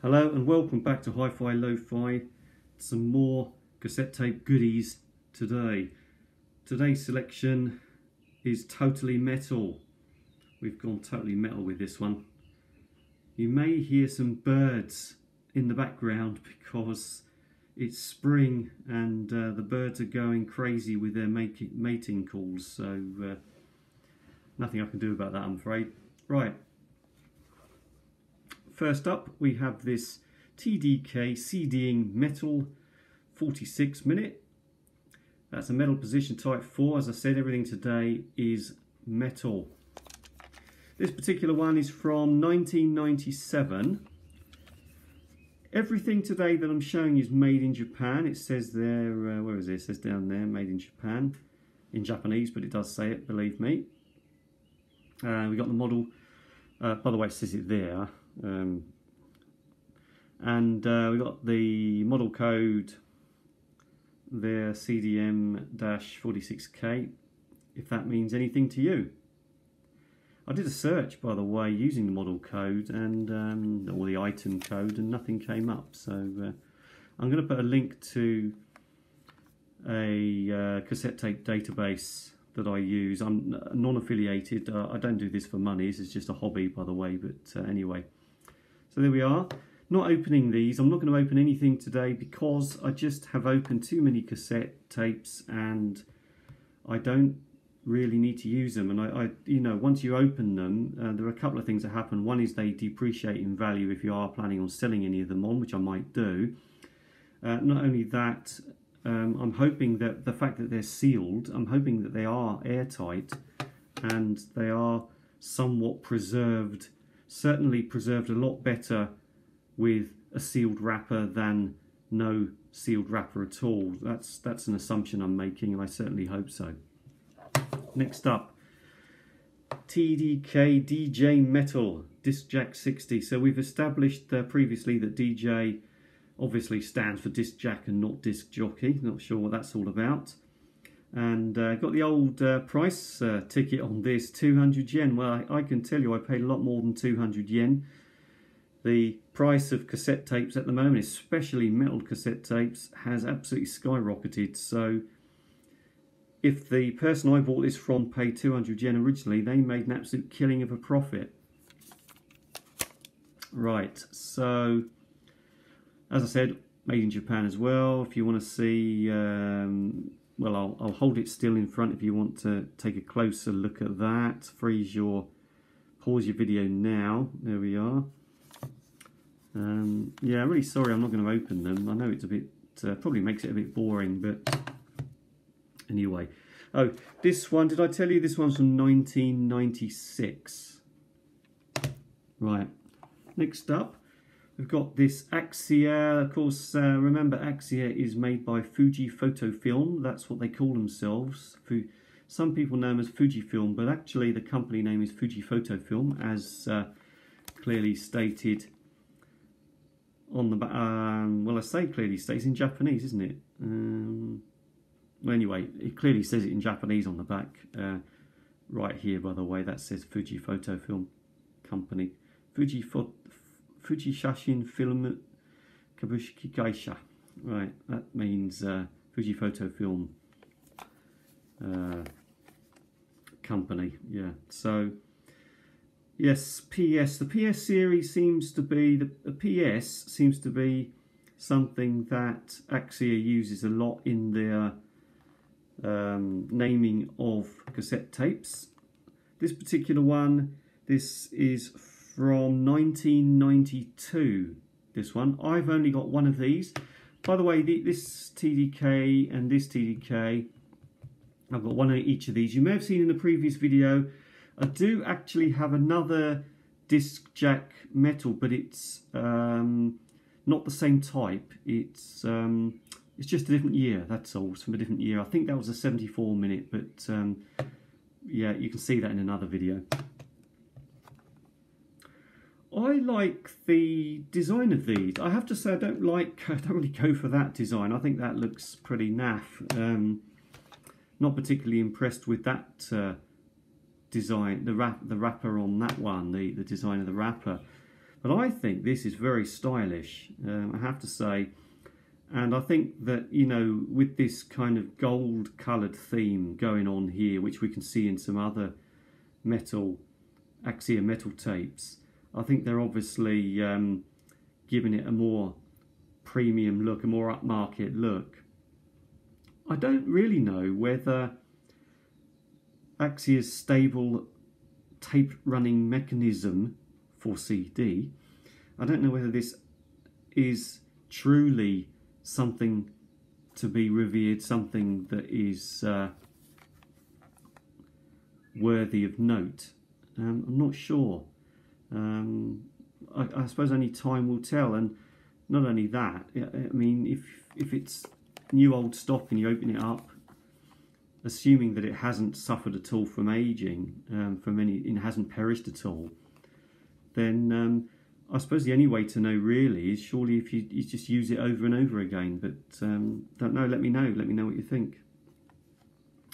Hello and welcome back to Hi-Fi Lo-Fi. Some more cassette tape goodies today. Today's selection is totally metal. We've gone totally metal with this one. You may hear some birds in the background because it's spring and the birds are going crazy with their mating calls, so nothing I can do about that, I'm afraid. Right. First up, we have this TDK CDing METAL 46 minute. That's a metal position type 4. As I said, everything today is metal. This particular one is from 1997. Everything today that I'm showing is made in Japan. It says there, where is it? It says down there, made in Japan. In Japanese, but it does say it, believe me. We got the model, by the way, it says it there. We got the model code there, CDM-46K, if that means anything to you. I did a search, by the way, using the model code and or the item code, and nothing came up. So I'm going to put a link to a cassette tape database that I use. I'm non-affiliated. I don't do this for money. This is just a hobby, by the way. But anyway. So there we are. Not opening these. I'm not going to open anything today because I just have opened too many cassette tapes and I don't really need to use them. And you know, once you open them, there are a couple of things that happen. One is they depreciate in value if you are planning on selling any of them on, which I might do. Not only that, I'm hoping that the fact that they're sealed, I'm hoping that they are airtight and they are somewhat preserved. Certainly preserved a lot better with a sealed wrapper than no sealed wrapper at all. That's an assumption I'm making, and I certainly hope so. Next up, TDK DJ Metal Disc Jack 60. So we've established previously that DJ obviously stands for disc jack and not disc jockey. Not sure what that's all about. And got the old price ticket on this, 200 yen. Well, I can tell you I paid a lot more than 200 yen. The price of cassette tapes at the moment, especially metal cassette tapes, has absolutely skyrocketed. So if the person I bought this from paid 200 yen originally, they made an absolute killing of a profit. Right, so as I said, made in Japan as well. If you want to see... well, I'll hold it still in front if you want to take a closer look at that. Pause your video now. There we are. Yeah, I'm really sorry I'm not going to open them. I know it's a bit, probably makes it a bit boring, but anyway. Oh, this one, did I tell you this one's from 1996? Right, next up. We've got this Axia. Of course, remember Axia is made by Fuji Photofilm. That's what they call themselves. Some people know them as Fujifilm, but actually the company name is Fuji Photofilm, as clearly stated on the... well, I say clearly states in Japanese, isn't it? Well, anyway, it clearly says it in Japanese on the back. Right here, by the way, that says Fuji Photofilm Company. Fuji Shashin Film Kabushiki Gaisha. Right, that means Fuji Photofilm Company. Yeah, so yes, PS. The PS series seems to be, the PS seems to be something that Axia uses a lot in their naming of cassette tapes. This particular one, this is from 1992, this one. I've only got one of these. By the way, this TDK and this TDK, I've got one of each of these. You may have seen in the previous video, I do actually have another disc jack metal, but it's not the same type. It's just a different year, that's all. It's from a different year. I think that was a 74 minute, but yeah, you can see that in another video. I like the design of these. I have to say I don't really go for that design. I think that looks pretty naff. Not particularly impressed with that design, the wrapper on that one, the design of the wrapper. But I think this is very stylish, I have to say. And I think that, you know, with this kind of gold coloured theme going on here, which we can see in some other metal, Axia metal tapes, I think they're obviously giving it a more premium look, a more upmarket look. I don't really know whether Axia's stable tape running mechanism for CD, I don't know whether this is truly something to be revered, something that is worthy of note. I'm not sure. I suppose only time will tell. And not only that, I mean, if it's new old stock and you open it up, assuming that it hasn't suffered at all from aging, it hasn't perished at all, then I suppose the only way to know really is surely if you just use it over and over again. But don't know. Let me know. Let me know what you think.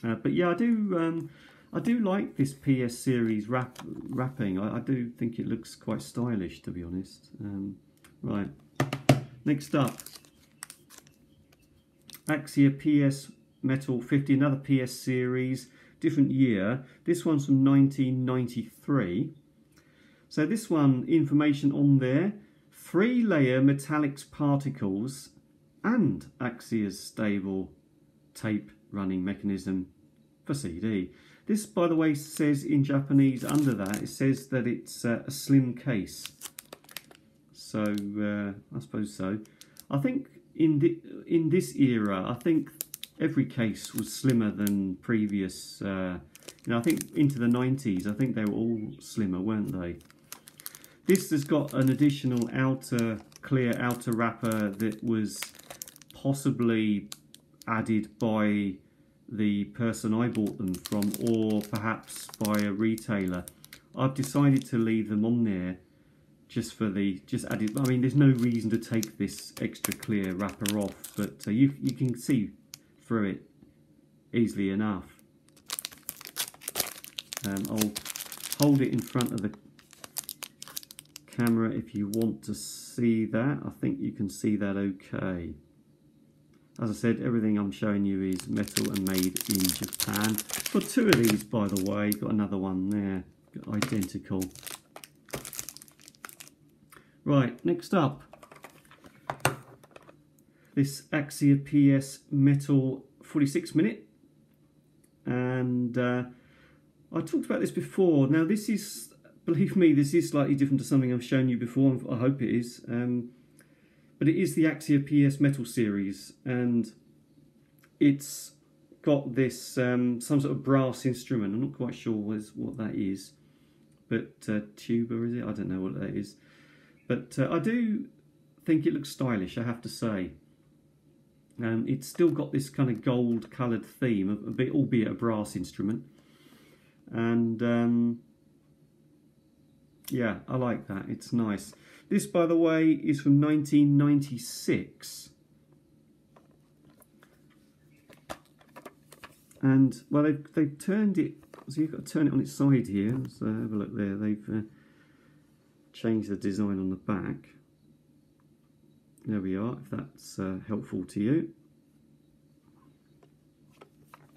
But yeah, I do like this PS series wrapping. I do think it looks quite stylish, to be honest. Right. Next up, Axia PS-METAL 50, another PS series, different year. This one's from 1993. So this one, information on there, 3-layer metallics particles and Axia's stable tape running mechanism for CD. This, by the way, says in Japanese under that, it says that it's a slim case. So I suppose so. I think in this era, I think every case was slimmer than previous. You know, I think into the 90s, I think they were all slimmer, weren't they? This has got an additional clear outer wrapper that was possibly added by the person I bought them from, or perhaps by a retailer. I've decided to leave them on there just added. I mean, there's no reason to take this extra clear wrapper off, but you can see through it easily enough. I'll hold it in front of the camera if you want to see that. I think you can see that okay. As I said, everything I'm showing you is metal and made in Japan. Got 2 of these, by the way. Got another one there, identical. Right, next up, this Axia PS-METAL 46-minute, and I talked about this before. Now this is, believe me, this is slightly different to something I've shown you before. I hope it is, but it is the Axia PS-METAL series, and it's got this some sort of brass instrument. I'm not quite sure what that is, but tuba, is it? I don't know what that is. But I do think it looks stylish, I have to say. It's still got this kind of gold coloured theme, albeit a brass instrument. And yeah, I like that. It's nice. This, by the way, is from 1996. And, well, they've turned it, so you've got to turn it on its side here. So have a look there. They've changed the design on the back. There we are, if that's helpful to you.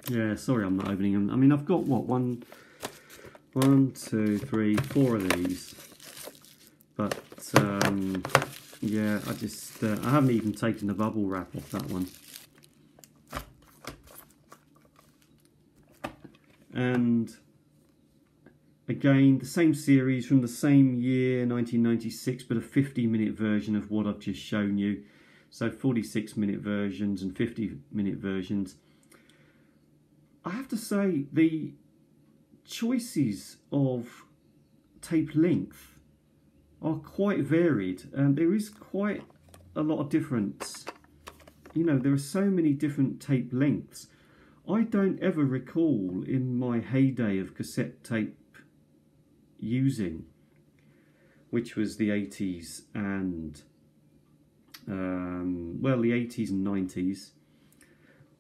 Yeah, sorry I'm not opening them. I mean, I've got, what, 1, 2, 3, 4 of these. But, yeah, I haven't even taken the bubble wrap off that one. And again, the same series from the same year, 1996, but a 50-minute version of what I've just shown you. So 46-minute versions and 50-minute versions. I have to say, the choices of tape length are quite varied. There is quite a lot of difference. You know, there are so many different tape lengths. I don't ever recall in my heyday of cassette tape using, which was the 80s and well, the 80s and 90s,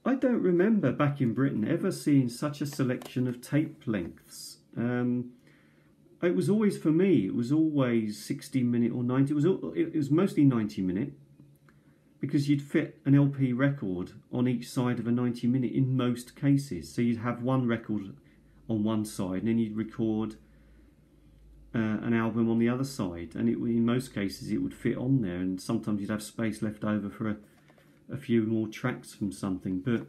I don't remember back in Britain ever seeing such a selection of tape lengths. it was always, for me, it was always 60-minute or 90. It was mostly 90-minute, because you'd fit an LP record on each side of a 90-minute in most cases. So you'd have one record on one side, and then you'd record an album on the other side, and in most cases it would fit on there, and sometimes you'd have space left over for a few more tracks from something. But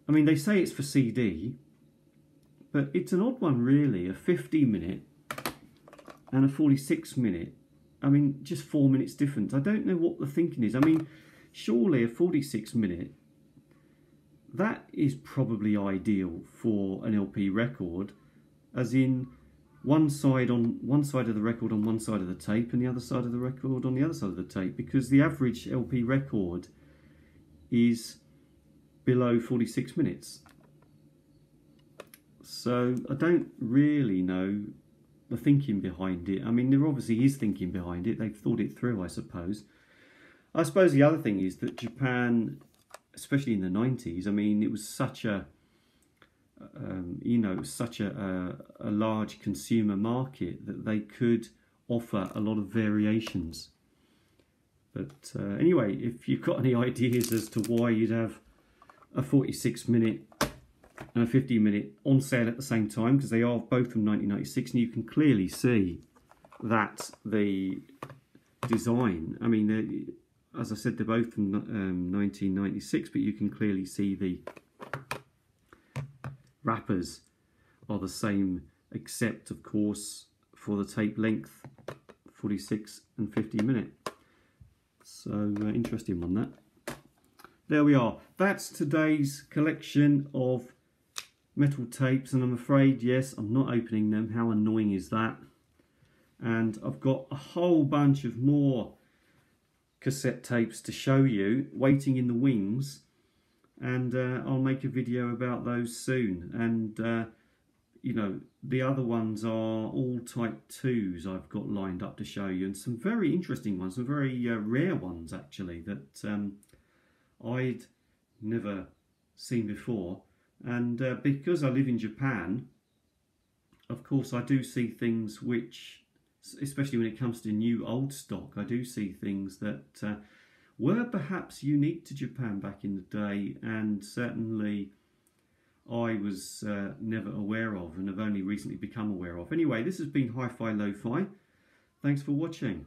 I mean, they say it's for CD, but it's an odd one really, a 50-minute and a 46-minute. I mean, just 4 minutes difference. I don't know what the thinking is. I mean, surely a 46-minute, that is probably ideal for an LP record, as in one side of the record on one side of the tape and the other side of the record on the other side of the tape, because the average LP record is below 46 minutes. So I don't really know the thinking behind it. I mean, there obviously is thinking behind it. They've thought it through, I suppose. I suppose the other thing is that Japan, especially in the 90s, I mean, it was such a a large consumer market that they could offer a lot of variations. But anyway, if you've got any ideas as to why you'd have a 46-minute and a 50-minute on sale at the same time, because they are both from 1996, and you can clearly see that the design, I mean, as I said, they're both from 1996, but you can clearly see the wrappers are the same, except of course for the tape length, 46 and 50-minute. So interesting one, that. There we are. That's today's collection of metal tapes, and I'm afraid, yes, I'm not opening them. How annoying is that? And I've got a whole bunch of more cassette tapes to show you, waiting in the wings, and I'll make a video about those soon. And you know, the other ones are all Type 2s I've got lined up to show you, and some very interesting ones, some very rare ones actually, that I'd never seen before. And because I live in Japan, of course I do see things which, especially when it comes to new old stock, I do see things that were perhaps unique to Japan back in the day, and certainly I was never aware of, and have only recently become aware of. Anyway, this has been Hi-Fi Lo-Fi. Thanks for watching.